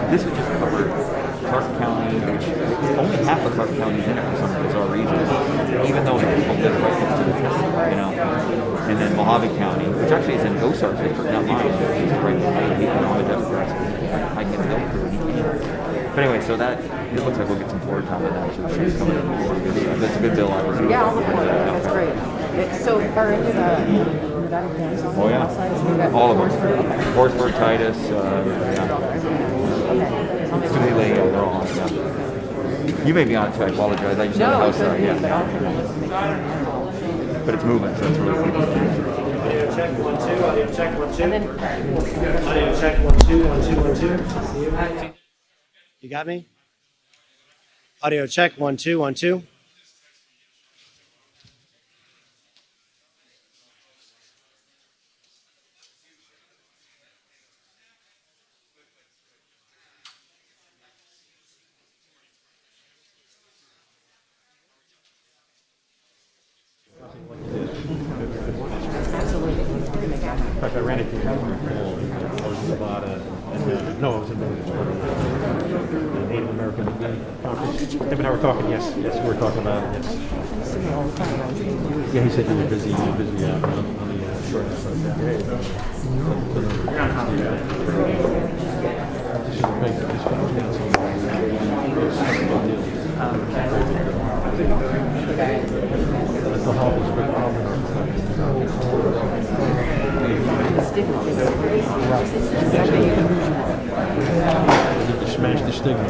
This would just cover Clark County, which only half of Clark County is in it for some bizarre reason, even though it's only right next to the test, you know. And then Mojave County, which actually is in Gosar's district, not mine, which is right behind me, on the Democrats. I can get the through. But anyway, so that, it looks like we'll get some floor time with that. So she's coming in. That's a good bill, obviously. Yeah, I'll support it. That's great. So, are any of the Nevada counties on the outside? All of them. Horsford, Titus, Sewley, they're all on, yeah. You may be on it too, I apologize. I just had the house side, but it's moving, so it's really cool. Audio check 1 2, audio check 1 2. Audio check 1 2, 1 2, 1 2. You got me? Audio check 1 2, 1 2. In fact, I ran into him. I was in Nevada, and no, I was in the Native American conference. Him and I were talking. Yes, we were talking about it. Yes. Yeah, he said you were busy. On the short side. Mental health is a big problem. To smash the stigma.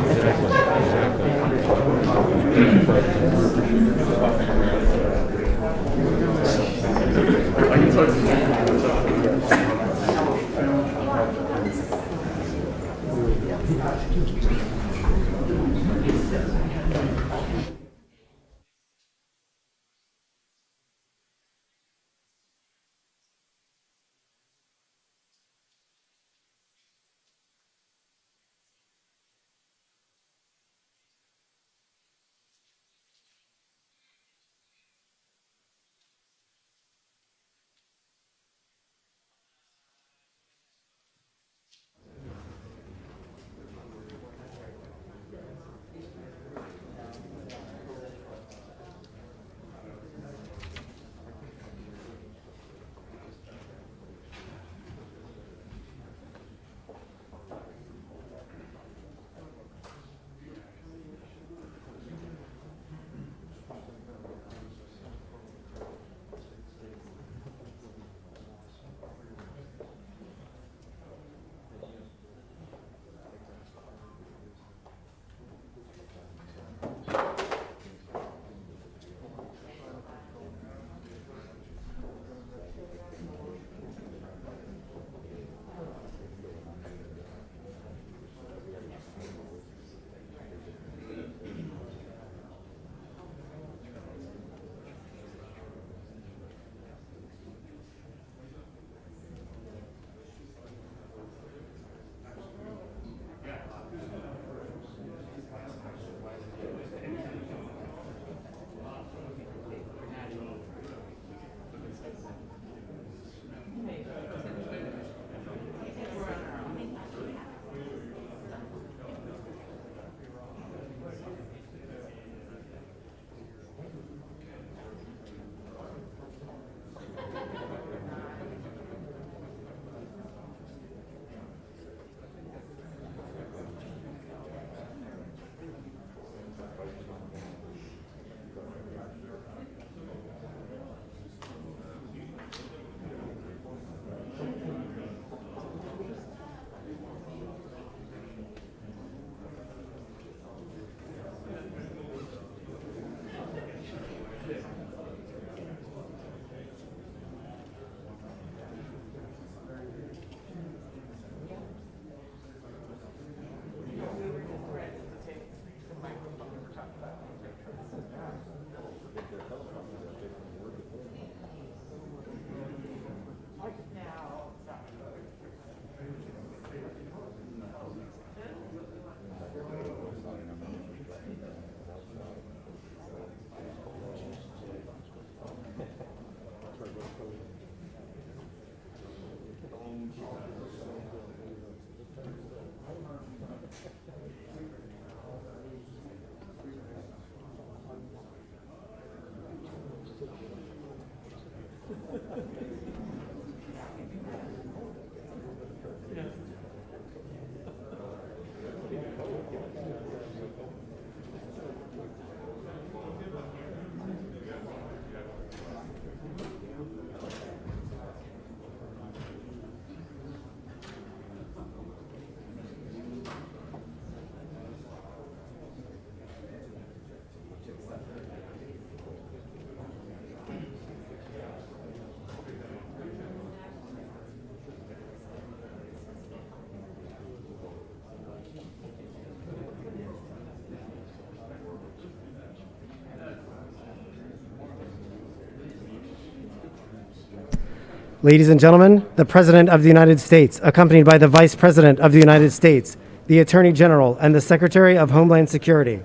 Ladies and gentlemen, the President of the United States, accompanied by the Vice President of the United States, the Attorney General, and the Secretary of Homeland Security.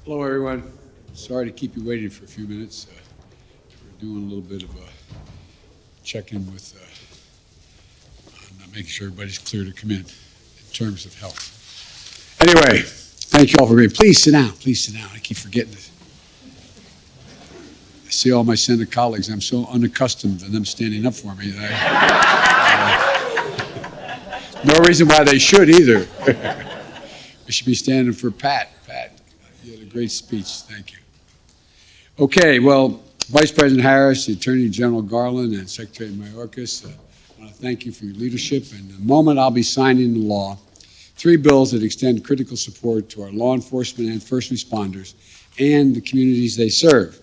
Hello, everyone. Sorry to keep you waiting for a few minutes. We're doing a little bit of a check-in with making sure everybody's clear to come in terms of health. Anyway, thank you all for being. Please sit down. Please sit down. I keep forgetting this. I see all my Senate colleagues. I'm so unaccustomed to them standing up for me. No reason why they should either. We should be standing for Pat. Pat, you had a great speech. Thank you. Okay, well, Vice President Harris, the Attorney General Garland, and Secretary Mayorkas, I want to thank you for your leadership. And in a moment, I'll be signing into law 3 bills that extend critical support to our law enforcement and first responders and the communities they serve.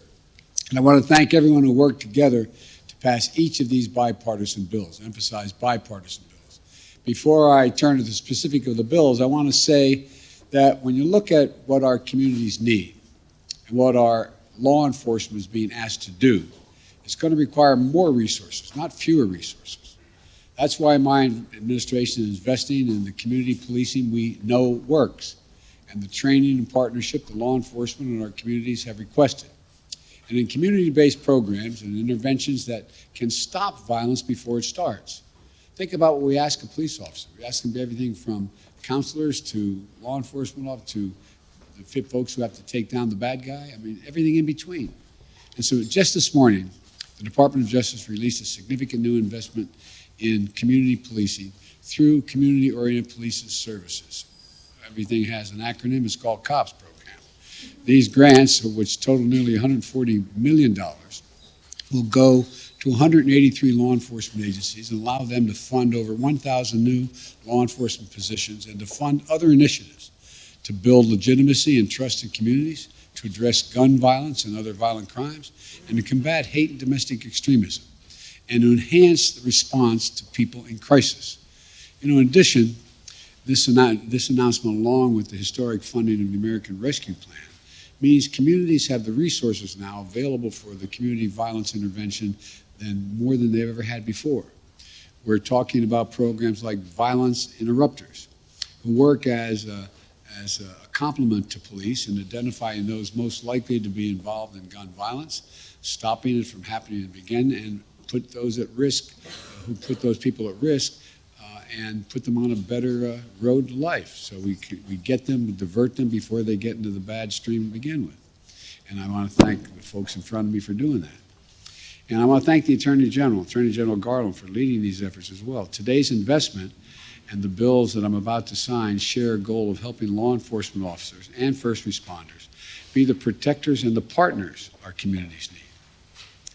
And I want to thank everyone who worked together to pass each of these bipartisan bills, emphasize bipartisan bills. Before I turn to the specific of the bills, I want to say that when you look at what our communities need and what our law enforcement is being asked to do, it's going to require more resources, not fewer resources. That's why my administration is investing in the community policing we know works and the training and partnership the law enforcement and our communities have requested. And in community-based programs and interventions that can stop violence before it starts. Think about what we ask a police officer. We ask them everything from counselors to law enforcement officers to the fit folks who have to take down the bad guy. I mean, everything in between. And so just this morning, the Department of Justice released a significant new investment in community policing through community-oriented police services. Everything has an acronym. It's called COPS program. These grants, which total nearly $140 million, will go to 183 law enforcement agencies and allow them to fund over 1,000 new law enforcement positions and to fund other initiatives to build legitimacy and trust in communities, to address gun violence and other violent crimes, and to combat hate and domestic extremism, and to enhance the response to people in crisis. In addition, this announcement, along with the historic funding of the American Rescue Plan, means communities have the resources now available for the community violence intervention more than they've ever had before. We're talking about programs like violence interrupters, who work as a complement to police in identifying those most likely to be involved in gun violence, stopping it from happening to begin, and put those at risk, who put those people at risk, and put them on a better road to life. So we get them, divert them before they get into the bad stream to begin with. And I want to thank the folks in front of me for doing that. And I want to thank the Attorney General Garland, for leading these efforts as well. Today's investment and the bills that I'm about to sign share a goal of helping law enforcement officers and first responders be the protectors and the partners our communities need.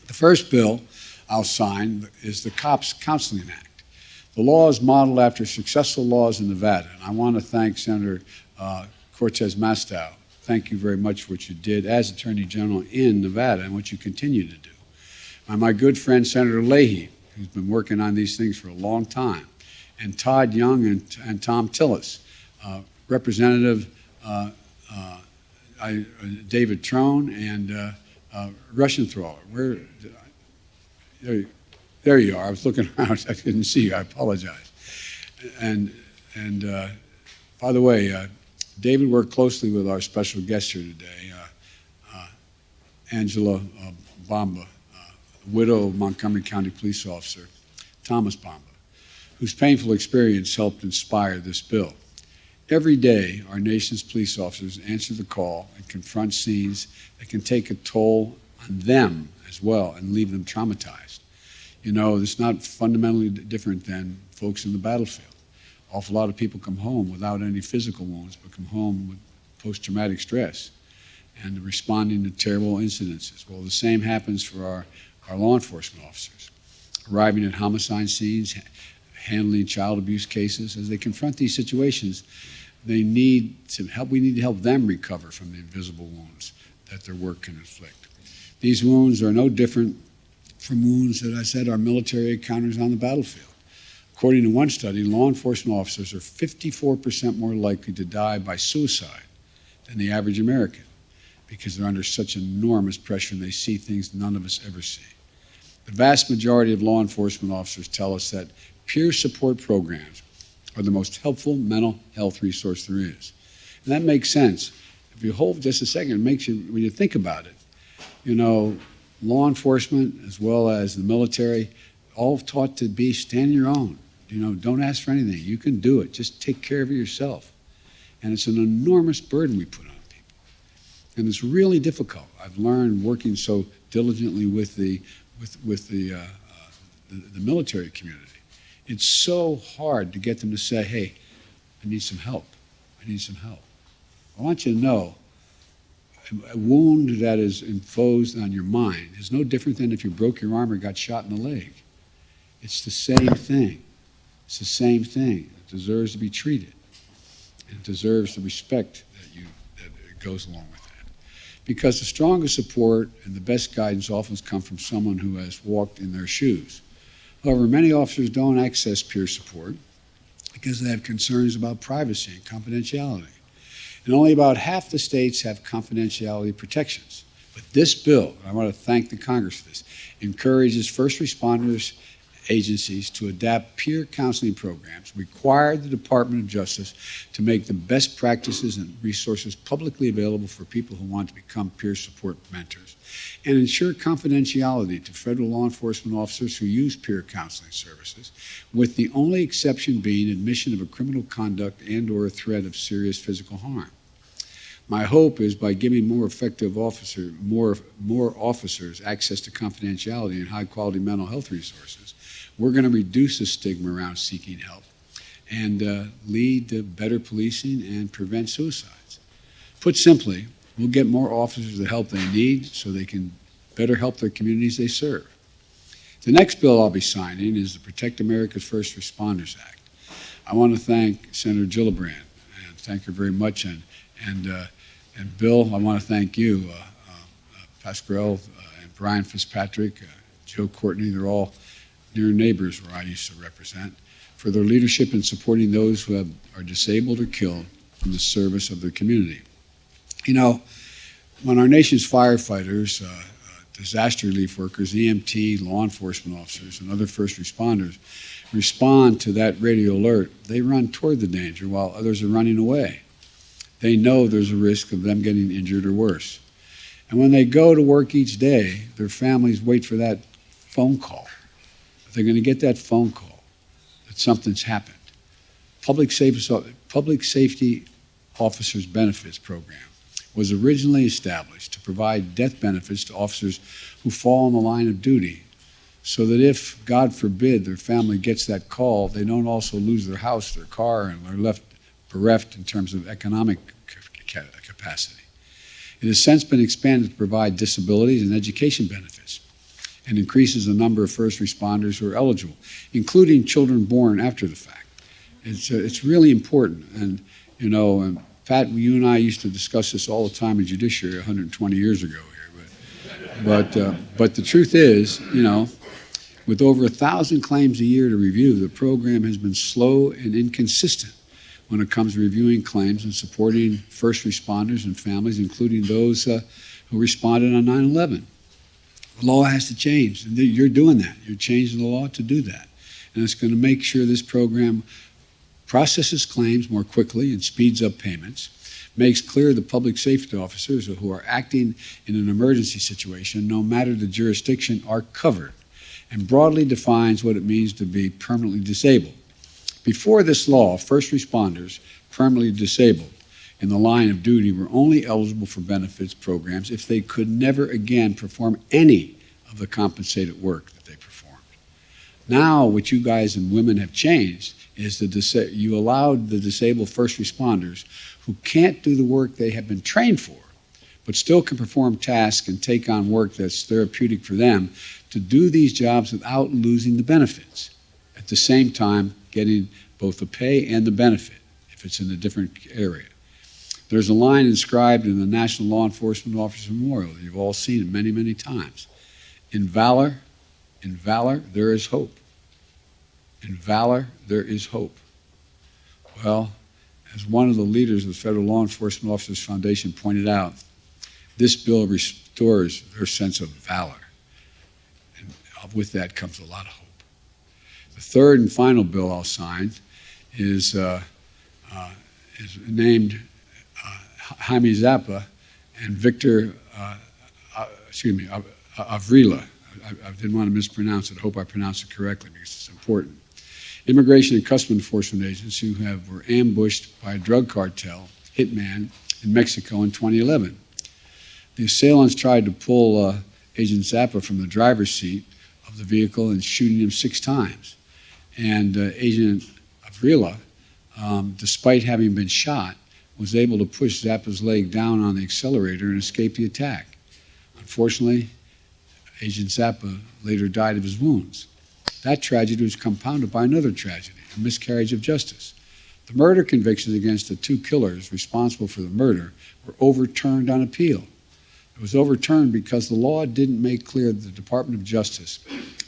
The first bill I'll sign is the COPS Counseling Act. The law is modeled after successful laws in Nevada, and I want to thank Senator Cortez Masto. Thank you very much for what you did as Attorney General in Nevada and what you continue to do. My good friend Senator Leahy, who's been working on these things for a long time, and Todd Young and Tom Tillis, Representative David Trone, and Russian Thaler. There you are. I was looking around. I couldn't see you. I apologize. And by the way, David worked closely with our special guest here today, Angela Bamba, widow of Montgomery County Police Officer Thomas Bamba, whose painful experience helped inspire this bill. Every day, our nation's police officers answer the call and confront scenes that can take a toll on them as well and leave them traumatized. You know, it's not fundamentally different than folks in the battlefield. Awful lot of people come home without any physical wounds, but come home with post-traumatic stress and responding to terrible incidences. Well, the same happens for our law enforcement officers. Arriving at homicide scenes, handling child abuse cases, as they confront these situations, we need to help them recover from the invisible wounds that their work can inflict. These wounds are no different from wounds that I said our military encounters on the battlefield. According to one study, law enforcement officers are 54% more likely to die by suicide than the average American because they're under such enormous pressure and they see things none of us ever see. The vast majority of law enforcement officers tell us that peer support programs are the most helpful mental health resource there is. And that makes sense. If you hold just a second, it makes you, when you think about it, you know, law enforcement as well as the military, all taught to be stand your own. You know, don't ask for anything. You can do it. Just take care of it yourself. And it's an enormous burden we put on people. And it's really difficult. I've learned working so diligently with the military community. It's so hard to get them to say, hey, I need some help. I need some help. I want you to know a wound that is imposed on your mind is no different than if you broke your arm or got shot in the leg. It's the same thing. It's the same thing. It deserves to be treated. And it deserves the respect that goes along with that. Because the strongest support and the best guidance often come from someone who has walked in their shoes. However, many officers don't access peer support because they have concerns about privacy and confidentiality. And only about half the states have confidentiality protections. But this bill, and I want to thank the Congress for this, encourages first responders agencies to adapt peer counseling programs, require the Department of Justice to make the best practices and resources publicly available for people who want to become peer support mentors, and ensure confidentiality to federal law enforcement officers who use peer counseling services, with the only exception being admission of a criminal conduct and/or a threat of serious physical harm. My hope is by giving more officers access to confidentiality and high-quality mental health resources, we're going to reduce the stigma around seeking help and lead to better policing and prevent suicides. Put simply, we'll get more officers the help they need so they can better help their communities they serve. The next bill I'll be signing is the Protect America's First Responders Act. I want to thank Senator Gillibrand, and thank her very much, and Bill, I want to thank you, Pasquale and Brian Fitzpatrick, Joe Courtney, they're all near neighbors where I used to represent, for their leadership in supporting those who are disabled or killed in the service of their community. You know, when our nation's firefighters, disaster relief workers, EMT, law enforcement officers, and other first responders respond to that radio alert, they run toward the danger while others are running away. They know there's a risk of them getting injured or worse. And when they go to work each day, their families wait for that phone call. They're going to get that phone call that something's happened. Public Safety Officers Benefits Program was originally established to provide death benefits to officers who fall in the line of duty so that if, God forbid, their family gets that call, they don't also lose their house, their car, and are left bereft in terms of economic capacity. It has since been expanded to provide disabilities and education benefits and increases the number of first responders who are eligible, including children born after the fact. It's really important. And, you know, and Pat, you and I used to discuss this all the time in judiciary 120 years ago here. But the truth is, you know, with over 1,000 claims a year to review, the program has been slow and inconsistent when it comes to reviewing claims and supporting first responders and families, including those who responded on 9/11. The law has to change, and you're doing that. You're changing the law to do that. And it's going to make sure this program processes claims more quickly and speeds up payments, makes clear the public safety officers who are acting in an emergency situation, no matter the jurisdiction, are covered, and broadly defines what it means to be permanently disabled. Before this law, first responders permanently disabled in the line of duty were only eligible for benefits programs if they could never again perform any of the compensated work that they performed. Now, what you guys and women have changed is that you allowed the disabled first responders who can't do the work they have been trained for, but still can perform tasks and take on work that's therapeutic for them, to do these jobs without losing the benefits, at the same time getting both the pay and the benefit if it's in a different area. There's a line inscribed in the National Law Enforcement Officer Memorial. You've all seen it many, many times. In valor, there is hope. In valor, there is hope. Well, as one of the leaders of the Federal Law Enforcement Officers Foundation pointed out, this bill restores their sense of valor. And with that comes a lot of hope. The third and final bill I'll sign is named Jaime Zappa and Victor, Avrila. I didn't want to mispronounce it. I hope I pronounced it correctly because it's important. Immigration and Customs Enforcement agents who were ambushed by a drug cartel hitman in Mexico in 2011. The assailants tried to pull Agent Zappa from the driver's seat of the vehicle and shooting him 6 times. And Agent Avrila, despite having been shot, was able to push Zappa's leg down on the accelerator and escape the attack. Unfortunately, Agent Zappa later died of his wounds. That tragedy was compounded by another tragedy, a miscarriage of justice. The murder convictions against the 2 killers responsible for the murder were overturned on appeal. It was overturned because the law didn't make clear that the Department of Justice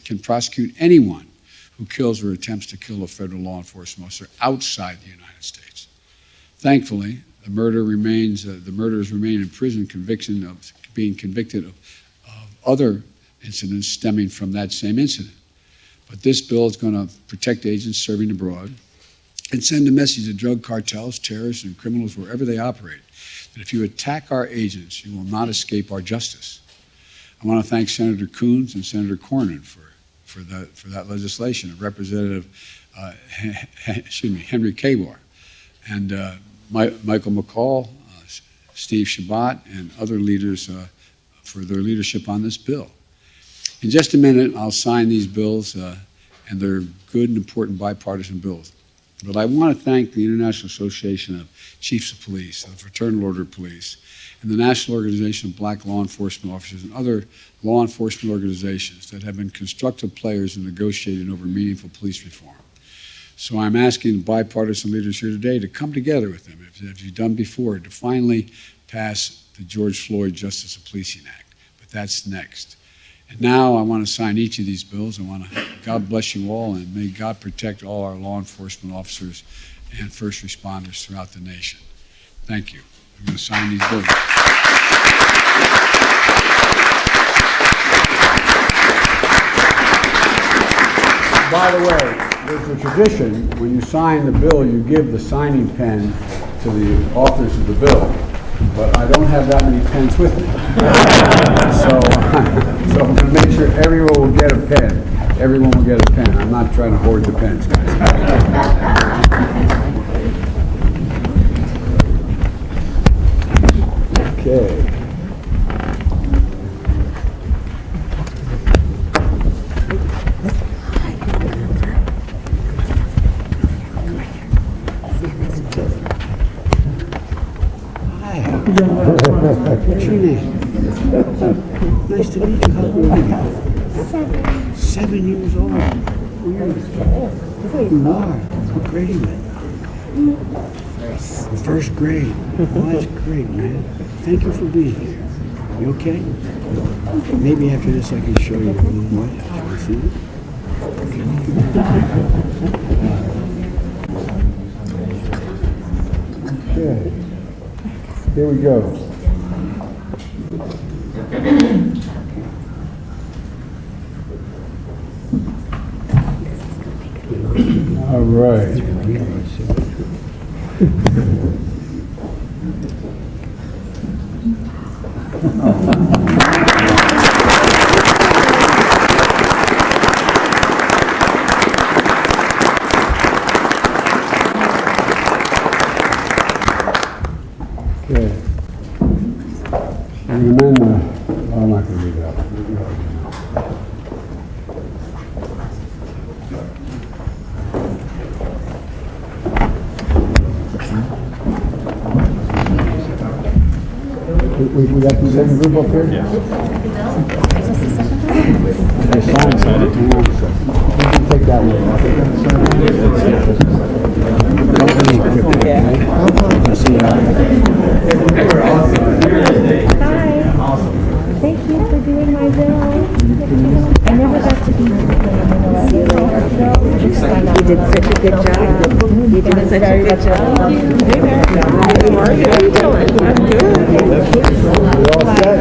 can prosecute anyone who kills or attempts to kill a federal law enforcement officer outside the United States. Thankfully, the murderers remain in prison, being convicted of other incidents stemming from that same incident. But this bill is going to protect agents serving abroad and send a message to drug cartels, terrorists, and criminals wherever they operate, that if you attack our agents, you will not escape our justice. I want to thank Senator Coons and Senator Cornyn for that legislation, and Representative Henry Kavar, and Michael McCall, Steve Shabbat, and other leaders for their leadership on this bill. In just a minute, I'll sign these bills, and they're good and important bipartisan bills. But I want to thank the International Association of Chiefs of Police, the Fraternal Order of Police, and the National Organization of Black Law Enforcement Officers and other law enforcement organizations that have been constructive players in negotiating over meaningful police reform. So I'm asking the bipartisan leaders here today to come together with them, as you've done before, to finally pass the George Floyd Justice of Policing Act. But that's next. And now I want to sign each of these bills. I want to, God bless you all, and may God protect all our law enforcement officers and first responders throughout the nation. Thank you. I'm going to sign these bills. By the way, there's a tradition, when you sign the bill, you give the signing pen to the authors of the bill. But I don't have that many pens with me. So I'm going to make sure everyone will get a pen. Everyone will get a pen. I'm not trying to hoard the pens, guys. Okay. What's your name? Nice to meet you. How old are you? 7 years old. Weird. You are. What grade are you in? First grade. Oh, that's great, man. Thank you for being here. You okay? Maybe after this I can show you a little more. See? Okay. Here we go. All right. I'm not going to read it out. We got the second group up here? Yes. They signed it. Hang on a second. You can take that one. Thank you for doing my bill. I never got to be here. You did such a good job. You did such a good job. Hey there. How are you? How are you doing? I'm good. You're all set?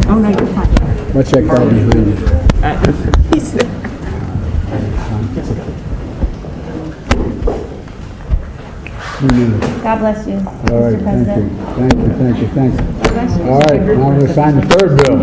Oh, no, you're fine. What's that card behind you? God bless you, All right, Mr. thank President. you. Thank you. All right, now we're going to sign the third bill.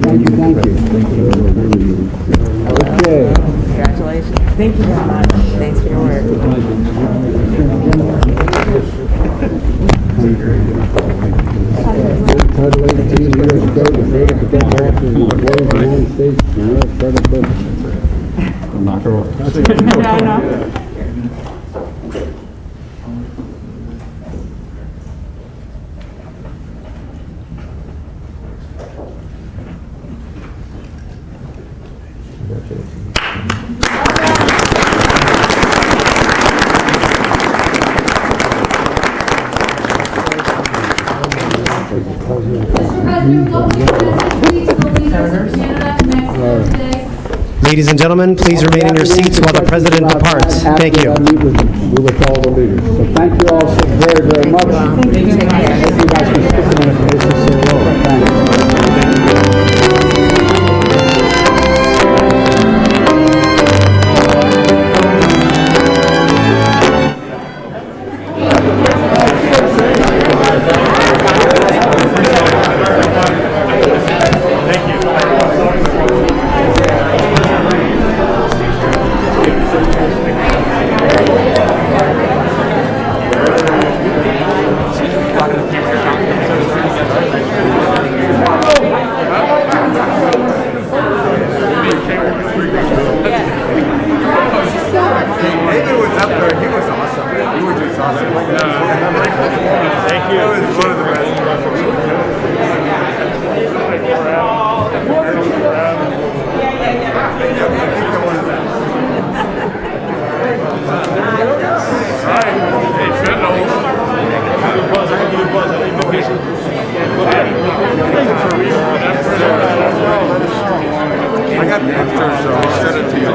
Thank you. Okay. Congratulations. Thank you very much. Thanks for your work. Title 18 years ago, the freedom to get back to the United States, Knock her off. Ladies and gentlemen, please remain in your seats while the president departs. Thank you. We with all the leaders. So thank you all so very, very much. Thank you. You guys can stick around. This is so low. Thanks. I got pictures, so I'll send it to you.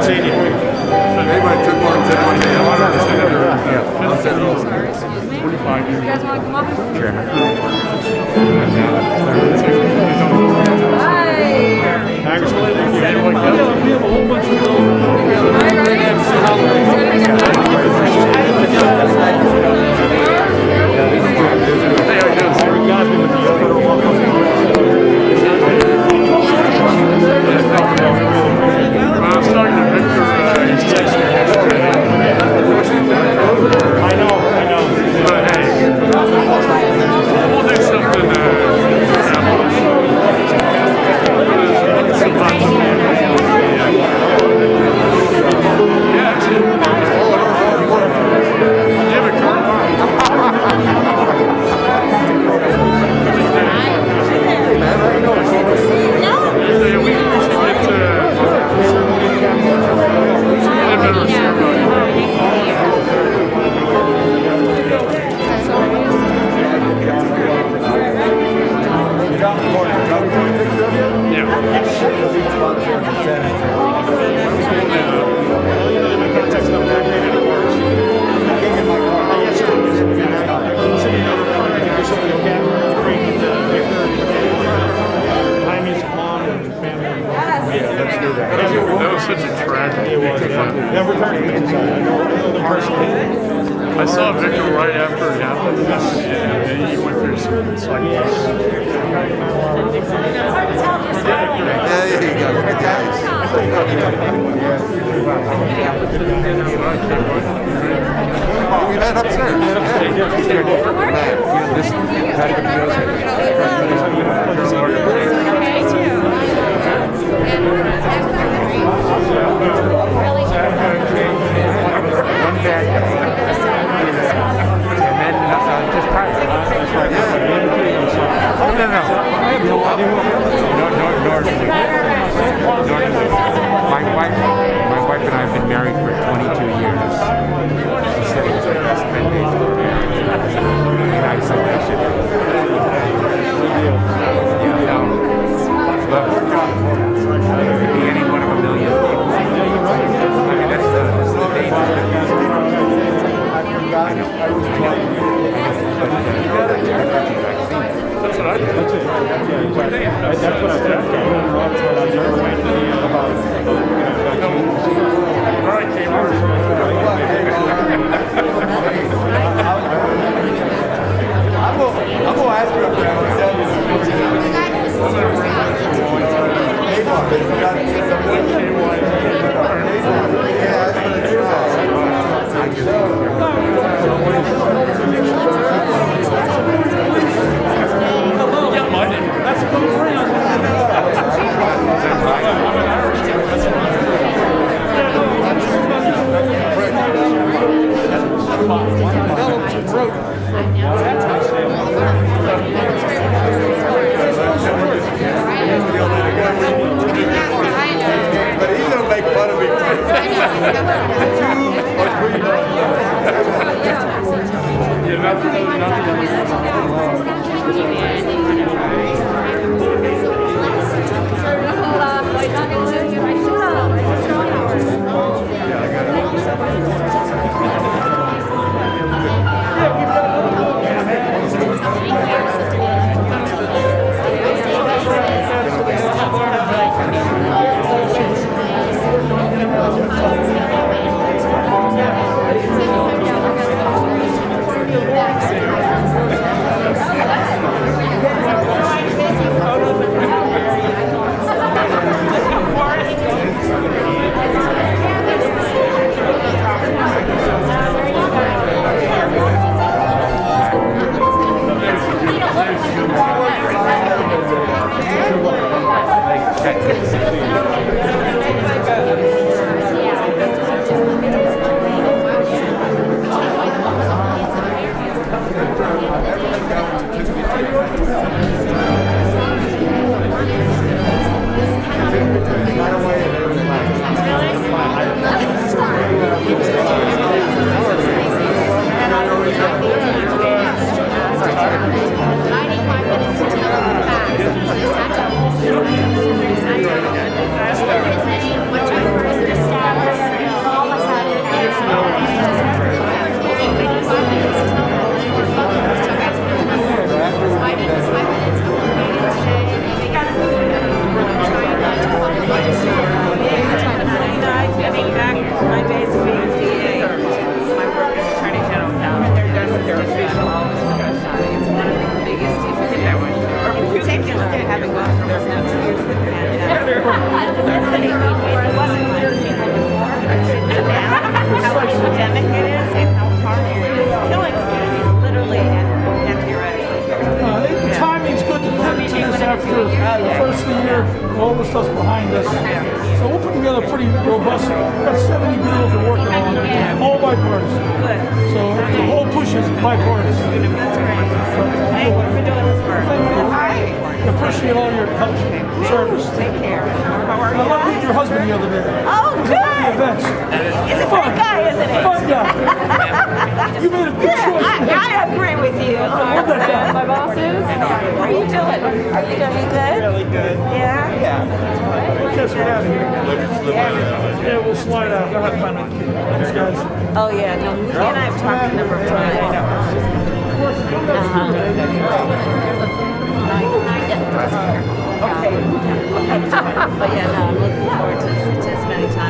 Anybody took one, send one to you. I'll send it over. 25 years. You guys want to come up? Sure. We have a whole bunch of such a tragedy. Yeah, we're turning pictures out. I know the person. I saw Victor right after it happened, and he went through it's like Yeah, there you go. Look at that. We met upstairs. One bad day, and then just practice. My wife and I have been married for 22 years. She said it was her best 10 days of marriage. And I said I should. It could be any one of a million people. I mean, that's the danger. That's what I did. That's it. That's what I think. All right, Cameron. I'm going to ask her up there. I'll tell you. But he's going to make fun of me. 2 or But yeah, no, I'm looking forward to as many times.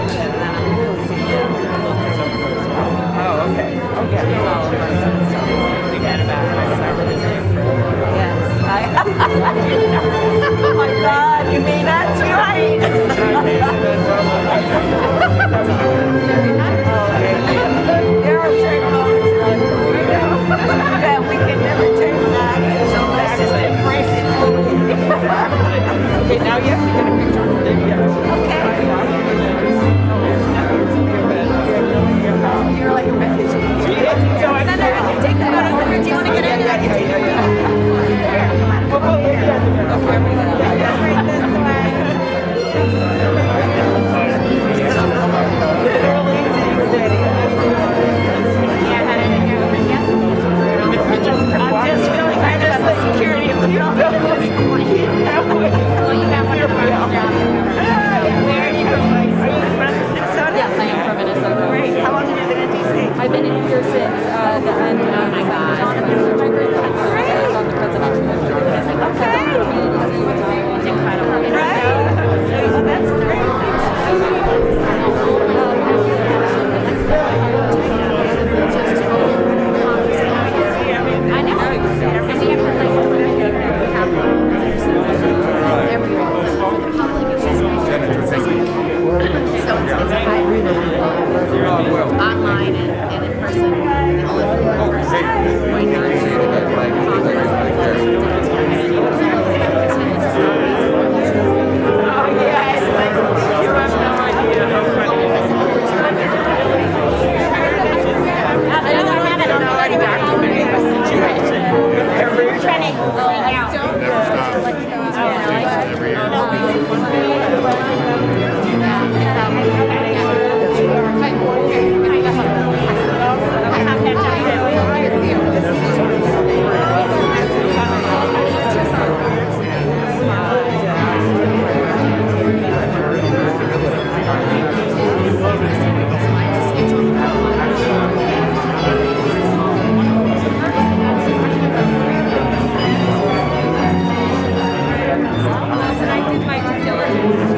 And I did my due diligence.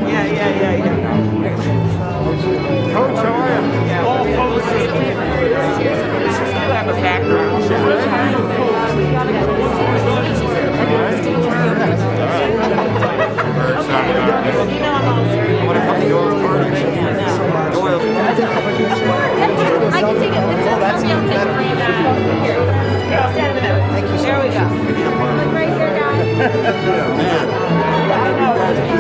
Yeah. Coach, how are you? All posted. You have a background. Very excited about this. You know I'm all serious. I want to come to Doyle's party. Doyle's I can take it. It's a I'll take it for you now. Here. Stand in the middle. There we go. Look right here, guys.